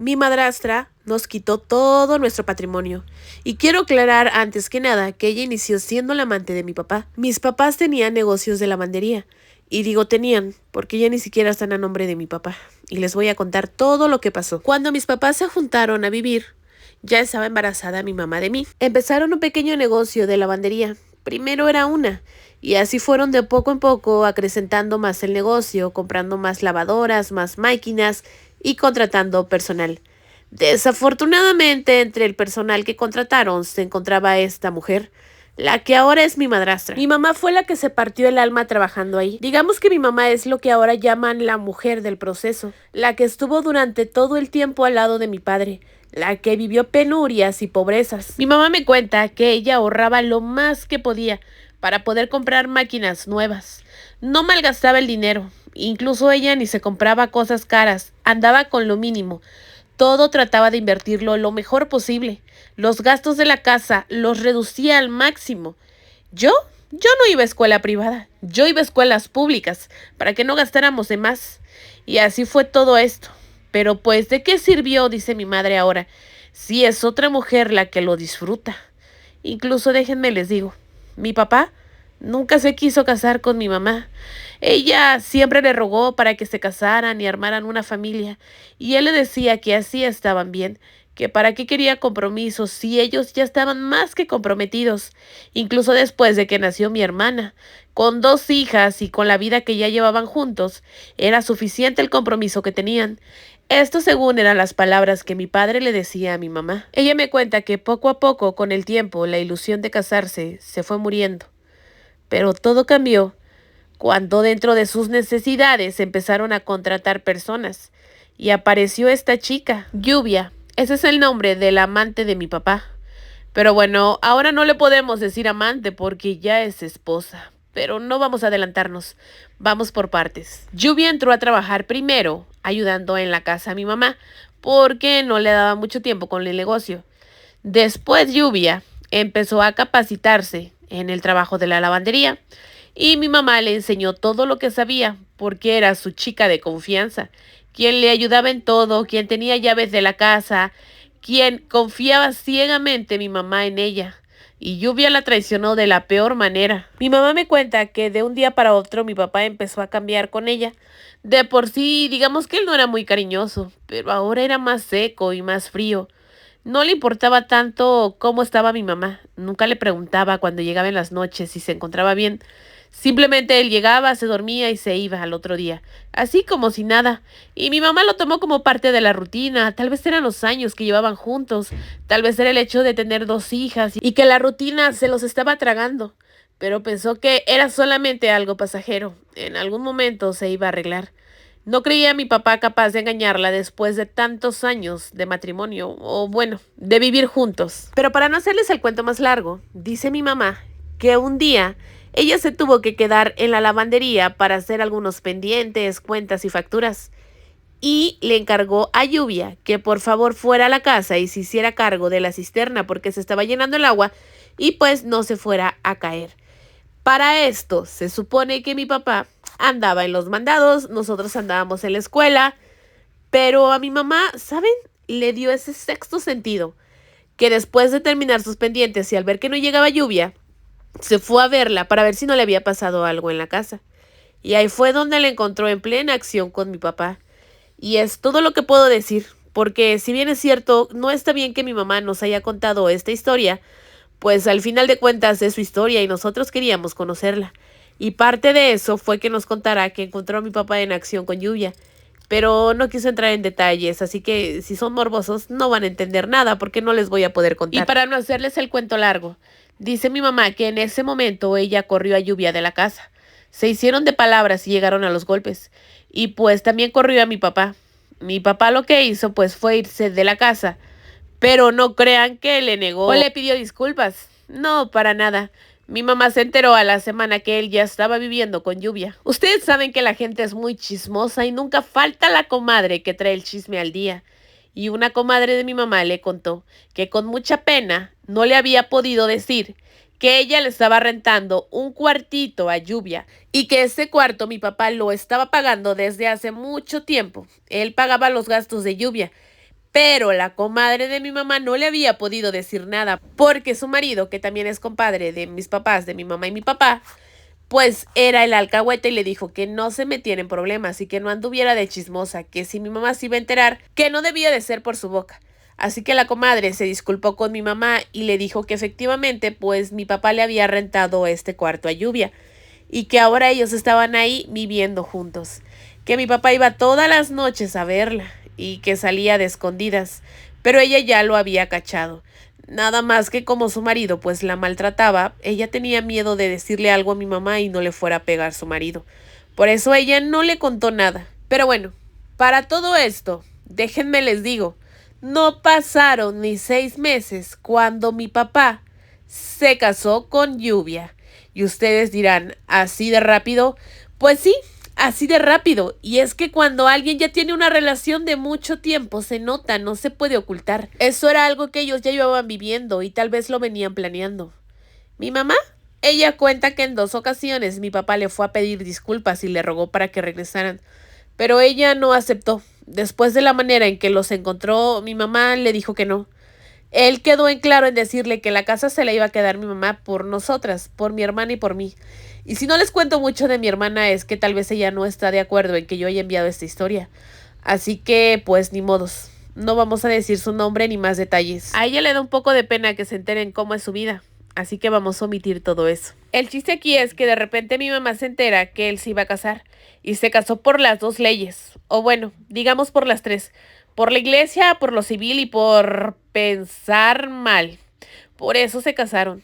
Mi madrastra nos quitó todo nuestro patrimonio. Y quiero aclarar antes que nada que ella inició siendo la amante de mi papá. Mis papás tenían negocios de lavandería. Y digo tenían, porque ya ni siquiera están a nombre de mi papá. Y les voy a contar todo lo que pasó. Cuando mis papás se juntaron a vivir, ya estaba embarazada mi mamá de mí. Empezaron un pequeño negocio de lavandería. Primero era una. Y así fueron de poco en poco acrecentando más el negocio, comprando más lavadoras, más máquinas y contratando personal. Desafortunadamente, entre el personal que contrataron se encontraba esta mujer, la que ahora es mi madrastra. Mi mamá fue la que se partió el alma trabajando ahí. Digamos que mi mamá es lo que ahora llaman la mujer del proceso, la que estuvo durante todo el tiempo al lado de mi padre, la que vivió penurias y pobrezas. Mi mamá me cuenta que ella ahorraba lo más que podía para poder comprar máquinas nuevas. No malgastaba el dinero. Incluso ella ni se compraba cosas caras, andaba con lo mínimo. Todo trataba de invertirlo lo mejor posible. Los gastos de la casa los reducía al máximo. Yo, yo no iba a escuela privada, yo iba a escuelas públicas, para que no gastáramos de más. Y así fue todo esto. Pero pues, ¿de qué sirvió? Dice mi madre ahora, si es otra mujer la que lo disfruta. Incluso déjenme les digo, mi papá nunca se quiso casar con mi mamá. Ella siempre le rogó para que se casaran y armaran una familia, y él le decía que así estaban bien, que para qué quería compromisos si ellos ya estaban más que comprometidos, incluso después de que nació mi hermana. Con 2 hijas y con la vida que ya llevaban juntos, era suficiente el compromiso que tenían. Esto según eran las palabras que mi padre le decía a mi mamá. Ella me cuenta que poco a poco, con el tiempo, la ilusión de casarse se fue muriendo. Pero todo cambió cuando dentro de sus necesidades empezaron a contratar personas. Y apareció esta chica, Lluvia. Ese es el nombre del amante de mi papá. Pero bueno, ahora no le podemos decir amante porque ya es esposa. Pero no vamos a adelantarnos, vamos por partes. Lluvia entró a trabajar primero, ayudando en la casa a mi mamá, porque no le daba mucho tiempo con el negocio. Después Lluvia empezó a capacitarse en el trabajo de la lavandería y mi mamá le enseñó todo lo que sabía porque era su chica de confianza, quien le ayudaba en todo, quien tenía llaves de la casa, quien confiaba ciegamente mi mamá en ella. Y Lluvia la traicionó de la peor manera. Mi mamá me cuenta que de un día para otro mi papá empezó a cambiar con ella. De por sí, digamos que él no era muy cariñoso, pero ahora era más seco y más frío. No le importaba tanto cómo estaba mi mamá. Nunca le preguntaba cuando llegaba en las noches si se encontraba bien. Simplemente él llegaba, se dormía y se iba al otro día, así como si nada. Y mi mamá lo tomó como parte de la rutina. Tal vez eran los años que llevaban juntos, tal vez era el hecho de tener 2 hijas y que la rutina se los estaba tragando. Pero pensó que era solamente algo pasajero. En algún momento se iba a arreglar. No creía a mi papá capaz de engañarla después de tantos años de matrimonio, o bueno, de vivir juntos. Pero para no hacerles el cuento más largo, dice mi mamá que un día ella se tuvo que quedar en la lavandería para hacer algunos pendientes, cuentas y facturas. Y le encargó a Lluvia que por favor fuera a la casa y se hiciera cargo de la cisterna porque se estaba llenando el agua y pues no se fuera a caer. Para esto, se supone que mi papá andaba en los mandados, nosotros andábamos en la escuela, pero a mi mamá, ¿saben? Le dio ese sexto sentido, que después de terminar sus pendientes y al ver que no llegaba Lluvia, se fue a verla para ver si no le había pasado algo en la casa. Y ahí fue donde la encontró en plena acción con mi papá. Y es todo lo que puedo decir, porque si bien es cierto, no está bien que mi mamá nos haya contado esta historia, pues al final de cuentas es su historia y nosotros queríamos conocerla. Y parte de eso fue que nos contara que encontró a mi papá en acción con Lluvia. Pero no quiso entrar en detalles, así que si son morbosos no van a entender nada porque no les voy a poder contar. Y para no hacerles el cuento largo, dice mi mamá que en ese momento ella corrió a Lluvia de la casa. Se hicieron de palabras y llegaron a los golpes. Y pues también corrió a mi papá. Mi papá lo que hizo pues fue irse de la casa. Pero no crean que le negó o le pidió disculpas. No, para nada. Mi mamá se enteró a la semana que él ya estaba viviendo con Lluvia. Ustedes saben que la gente es muy chismosa y nunca falta la comadre que trae el chisme al día. Y una comadre de mi mamá le contó que con mucha pena no le había podido decir que ella le estaba rentando un cuartito a Lluvia y que ese cuarto mi papá lo estaba pagando desde hace mucho tiempo. Él pagaba los gastos de Lluvia, Pero la comadre de mi mamá no le había podido decir nada porque su marido, que también es compadre de mis papás, de mi mamá y mi papá, pues era el alcahuete y le dijo que no se metiera en problemas y que no anduviera de chismosa, que si mi mamá se iba a enterar, que no debía de ser por su boca. Así que la comadre se disculpó con mi mamá y le dijo que efectivamente pues mi papá le había rentado este cuarto a Lluvia y que ahora ellos estaban ahí viviendo juntos, que mi papá iba todas las noches a verla y que salía de escondidas, pero ella ya lo había cachado. Nada más que como su marido pues la maltrataba, ella tenía miedo de decirle algo a mi mamá y no le fuera a pegar su marido. Por eso ella no le contó nada. Pero bueno, para todo esto, déjenme les digo, no pasaron ni 6 meses cuando mi papá se casó con Lluvia. Y ustedes dirán, ¿así de rápido? Pues sí, así de rápido. Y es que cuando alguien ya tiene una relación de mucho tiempo, se nota, no se puede ocultar. Eso era algo que ellos ya llevaban viviendo y tal vez lo venían planeando. Mi mamá, ella cuenta que en 2 ocasiones mi papá le fue a pedir disculpas y le rogó para que regresaran, pero ella no aceptó. Después de la manera en que los encontró, mi mamá le dijo que no. Él quedó en claro en decirle que la casa se la iba a quedar mi mamá por nosotras, por mi hermana y por mí. Y si no les cuento mucho de mi hermana es que tal vez ella no está de acuerdo en que yo haya enviado esta historia. Así que, pues, ni modos. No vamos a decir su nombre ni más detalles. A ella le da un poco de pena que se enteren cómo es su vida. Así que vamos a omitir todo eso. El chiste aquí es que de repente mi mamá se entera que él se iba a casar. Y se casó por las 2 leyes. O bueno, digamos por las 3. Por la iglesia, por lo civil y por pensar mal. Por eso se casaron.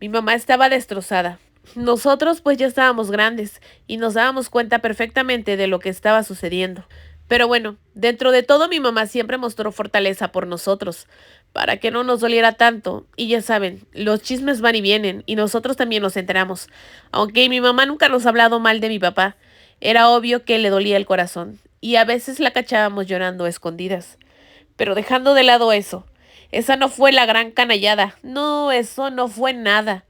Mi mamá estaba destrozada. Nosotros pues ya estábamos grandes y nos dábamos cuenta perfectamente de lo que estaba sucediendo. Pero bueno, dentro de todo mi mamá siempre mostró fortaleza por nosotros, para que no nos doliera tanto. Y ya saben, los chismes van y vienen y nosotros también nos enteramos. Aunque mi mamá nunca nos ha hablado mal de mi papá, era obvio que le dolía el corazón y a veces la cachábamos llorando a escondidas. Pero dejando de lado eso, esa no fue la gran canallada. No, eso no fue nada.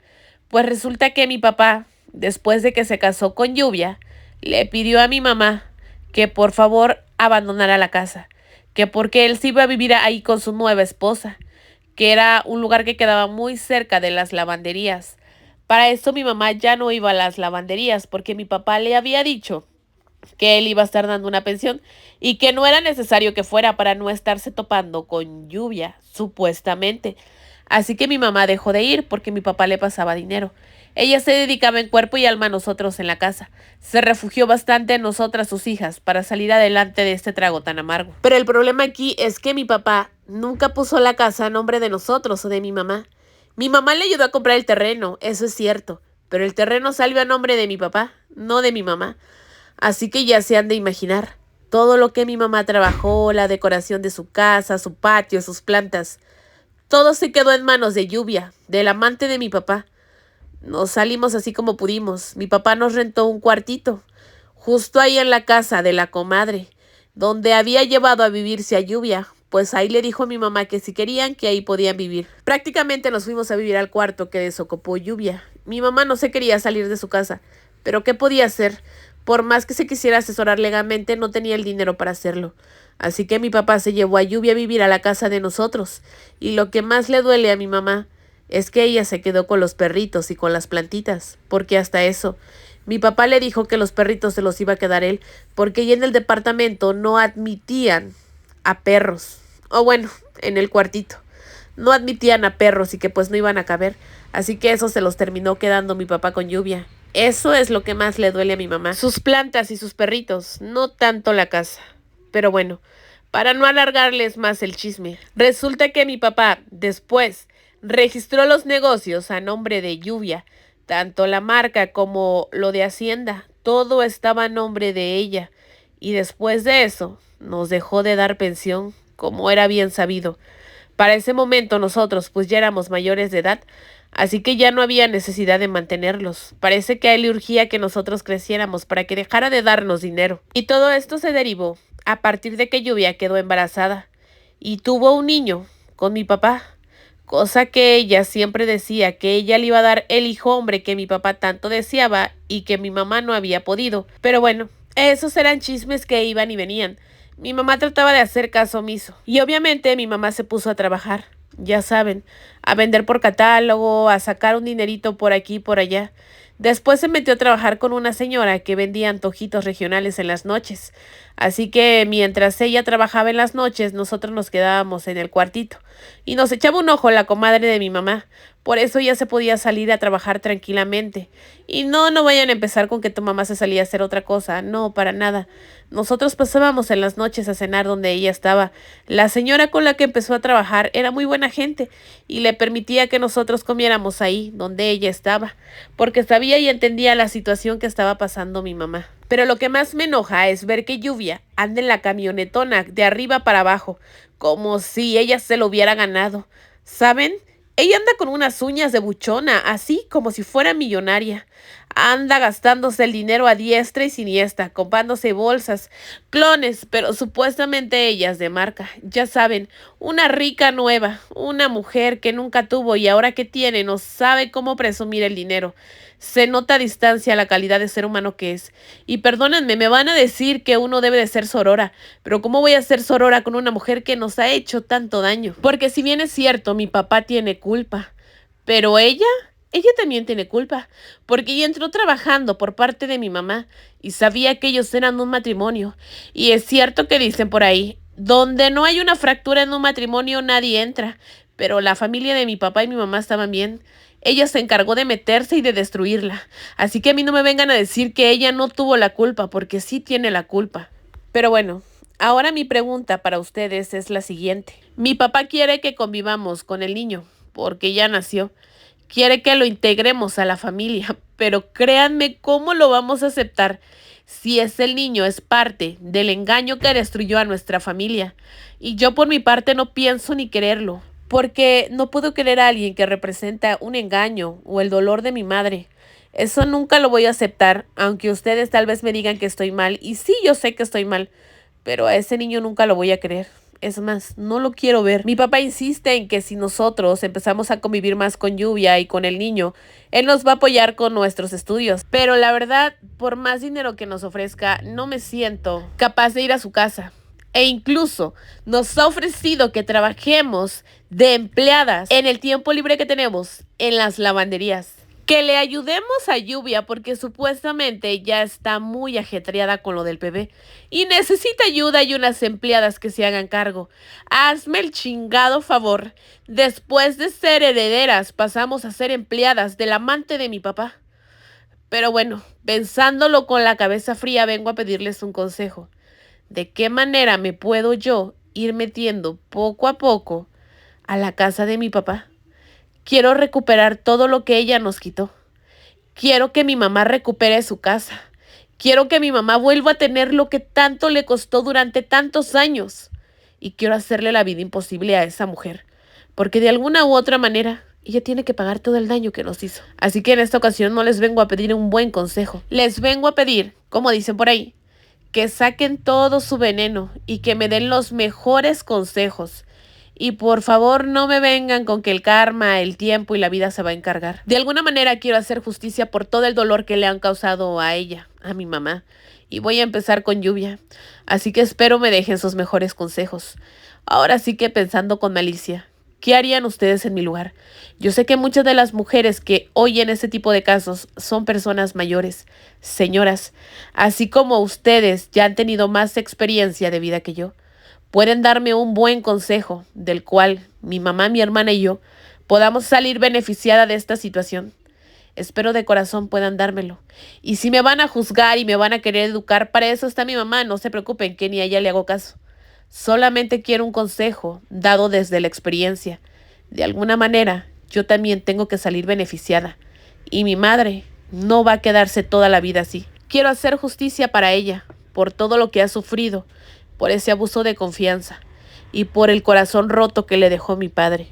Pues resulta que mi papá, después de que se casó con Lluvia, le pidió a mi mamá que por favor abandonara la casa, que porque él se iba a vivir ahí con su nueva esposa, que era un lugar que quedaba muy cerca de las lavanderías. Para eso mi mamá ya no iba a las lavanderías porque mi papá le había dicho que él iba a estar dando una pensión y que no era necesario que fuera para no estarse topando con Lluvia, supuestamente. Así que mi mamá dejó de ir porque mi papá le pasaba dinero. Ella se dedicaba en cuerpo y alma a nosotros en la casa. Se refugió bastante en nosotras, sus hijas, para salir adelante de este trago tan amargo. Pero el problema aquí es que mi papá nunca puso la casa a nombre de nosotros o de mi mamá. Mi mamá le ayudó a comprar el terreno, eso es cierto, pero el terreno salió a nombre de mi papá, no de mi mamá. Así que ya se han de imaginar todo lo que mi mamá trabajó, la decoración de su casa, su patio, sus plantas. Todo se quedó en manos de Lluvia, del amante de mi papá. Nos salimos así como pudimos. Mi papá nos rentó un cuartito, justo ahí en la casa de la comadre, donde había llevado a vivirse a Lluvia. Pues ahí le dijo a mi mamá que si querían, que ahí podían vivir. Prácticamente nos fuimos a vivir al cuarto que desocupó Lluvia. Mi mamá no se quería salir de su casa, pero ¿qué podía hacer? Por más que se quisiera asesorar legalmente, no tenía el dinero para hacerlo. Así que mi papá se llevó a Lluvia a vivir a la casa de nosotros. Y lo que más le duele a mi mamá es que ella se quedó con los perritos y con las plantitas, porque hasta eso, mi papá le dijo que los perritos se los iba a quedar él, porque ya en el departamento no admitían a perros. O bueno, en el cuartito. No admitían a perros y que pues no iban a caber. Así que eso se los terminó quedando mi papá con Lluvia. Eso es lo que más le duele a mi mamá. Sus plantas y sus perritos, no tanto la casa. Pero bueno, para no alargarles más el chisme, resulta que mi papá después registró los negocios a nombre de Lluvia. Tanto la marca como lo de Hacienda, todo estaba a nombre de ella. Y después de eso, nos dejó de dar pensión, como era bien sabido. Para ese momento nosotros pues ya éramos mayores de edad, así que ya no había necesidad de mantenerlos. Parece que a él le urgía que nosotros creciéramos para que dejara de darnos dinero. Y todo esto se derivó a partir de que Lluvia quedó embarazada y tuvo un niño con mi papá, cosa que ella siempre decía que ella le iba a dar el hijo hombre que mi papá tanto deseaba y que mi mamá no había podido. Pero bueno, esos eran chismes que iban y venían. Mi mamá trataba de hacer caso omiso. Y obviamente mi mamá se puso a trabajar, ya saben, a vender por catálogo, a sacar un dinerito por aquí y por allá. Después se metió a trabajar con una señora que vendía antojitos regionales en las noches. Así que mientras ella trabajaba en las noches, nosotros nos quedábamos en el cuartito. Y nos echaba un ojo la comadre de mi mamá. Por eso ella se podía salir a trabajar tranquilamente. Y no vayan a empezar con que tu mamá se salía a hacer otra cosa. No, para nada. Nosotros pasábamos en las noches a cenar donde ella estaba. La señora con la que empezó a trabajar era muy buena gente y le permitía que nosotros comiéramos ahí, donde ella estaba, porque sabía y entendía la situación que estaba pasando mi mamá. Pero lo que más me enoja es ver que Lluvia anda en la camionetona de arriba para abajo, como si ella se lo hubiera ganado. ¿Saben? Ella anda con unas uñas de buchona, así como si fuera millonaria. Anda gastándose el dinero a diestra y siniestra, comprándose bolsas, clones, pero supuestamente ellas de marca. Ya saben, una rica nueva, una mujer que nunca tuvo y ahora que tiene no sabe cómo presumir el dinero. Se nota a distancia la calidad de ser humano que es. Y perdónenme, me van a decir que uno debe de ser sorora, pero ¿cómo voy a ser sorora con una mujer que nos ha hecho tanto daño? Porque si bien es cierto, mi papá tiene culpa, pero ella también tiene culpa, porque ella entró trabajando por parte de mi mamá y sabía que ellos eran un matrimonio. Y es cierto que dicen por ahí, donde no hay una fractura en un matrimonio nadie entra, pero la familia de mi papá y mi mamá estaban bien. Ella se encargó de meterse y de destruirla. Así que a mí no me vengan a decir que ella no tuvo la culpa, porque sí tiene la culpa. Pero bueno, ahora mi pregunta para ustedes es la siguiente. Mi papá quiere que convivamos con el niño, porque ya nació. Quiere que lo integremos a la familia, pero créanme cómo lo vamos a aceptar si ese niño es parte del engaño que destruyó a nuestra familia. Y yo por mi parte no pienso ni quererlo, porque no puedo querer a alguien que representa un engaño o el dolor de mi madre. Eso nunca lo voy a aceptar, aunque ustedes tal vez me digan que estoy mal, y sí, yo sé que estoy mal, pero a ese niño nunca lo voy a querer. Es más, no lo quiero ver. Mi papá insiste en que si nosotros empezamos a convivir más con Lluvia y con el niño, él nos va a apoyar con nuestros estudios. Pero la verdad, por más dinero que nos ofrezca, no me siento capaz de ir a su casa. E incluso nos ha ofrecido que trabajemos de empleadas en el tiempo libre que tenemos en las lavanderías. Que le ayudemos a Lluvia porque supuestamente ya está muy ajetreada con lo del bebé y necesita ayuda y unas empleadas que se hagan cargo. Hazme el chingado favor. Después de ser herederas pasamos a ser empleadas del amante de mi papá. Pero bueno, pensándolo con la cabeza fría vengo a pedirles un consejo. ¿De qué manera me puedo yo ir metiendo poco a poco a la casa de mi papá? Quiero recuperar todo lo que ella nos quitó. Quiero que mi mamá recupere su casa. Quiero que mi mamá vuelva a tener lo que tanto le costó durante tantos años. Y quiero hacerle la vida imposible a esa mujer. Porque de alguna u otra manera, ella tiene que pagar todo el daño que nos hizo. Así que en esta ocasión no les vengo a pedir un buen consejo. Les vengo a pedir, como dicen por ahí, que saquen todo su veneno y que me den los mejores consejos. Y por favor no me vengan con que el karma, el tiempo y la vida se va a encargar. De alguna manera quiero hacer justicia por todo el dolor que le han causado a ella, a mi mamá. Y voy a empezar con Lluvia. Así que espero me dejen sus mejores consejos. Ahora sí que pensando con malicia, ¿qué harían ustedes en mi lugar? Yo sé que muchas de las mujeres que oyen este tipo de casos son personas mayores, señoras, así como ustedes ya han tenido más experiencia de vida que yo. Pueden darme un buen consejo del cual mi mamá, mi hermana y yo podamos salir beneficiada de esta situación. Espero de corazón puedan dármelo. Y si me van a juzgar y me van a querer educar, para eso está mi mamá, no se preocupen que ni a ella le hago caso. Solamente quiero un consejo dado desde la experiencia. De alguna manera, yo también tengo que salir beneficiada. Y mi madre no va a quedarse toda la vida así. Quiero hacer justicia para ella, por todo lo que ha sufrido, por ese abuso de confianza y por el corazón roto que le dejó mi padre.